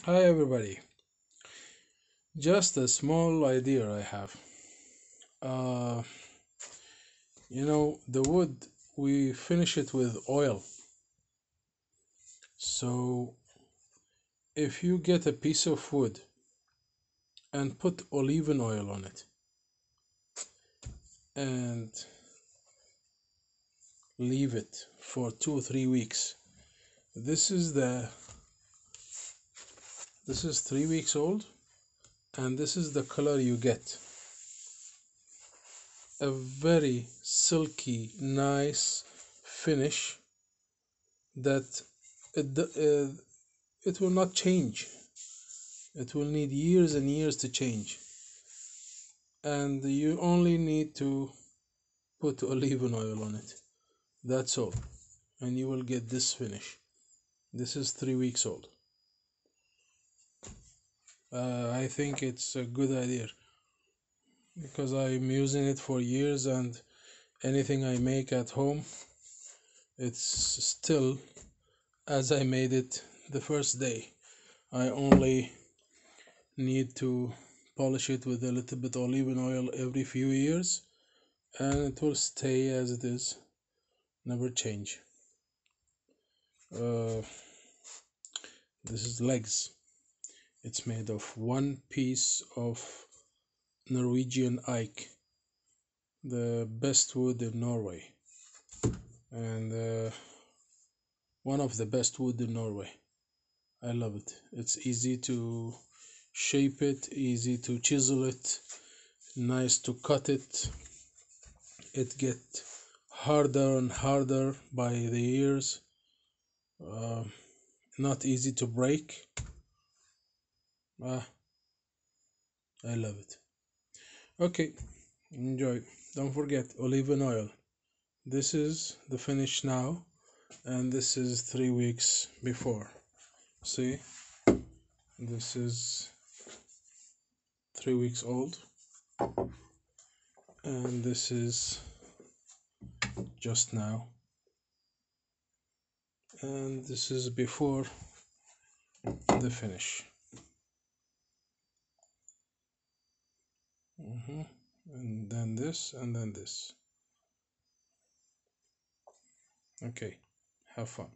Hi everybody. Just a small idea I have. Uh, the wood, we finish it with oil. So if you get a piece of wood and put olive oil on it and leave it for 2 or 3 weeks, this is the this is 3 weeks old, and this is the color you get. A very silky, nice finish that it will not change. It will need years and years to change, and you only need to put olive oil on it. That's all, and you will get this finish. This is 3 weeks old. I think it's a good idea because I'm using it for years, and anything I make at home, it's still as I made it the first day. I only need to polish it with a little bit olive oil every few years, and it will stay as it is, never change. Uh, this is legs. It's made of one piece of Norwegian oak, the best wood in Norway, and one of the best wood in Norway. I love it. It's easy to shape it, easy to chisel it, nice to cut it. It gets harder and harder by the years. Uh, Not easy to break. Ah, I love it. Okay, enjoy. Don't forget olive oil. This is the finish now, and this is 3 weeks before. See, this is 3 weeks old, and this is just now, and this is before the finish. And then this, and then this. Okay, have fun.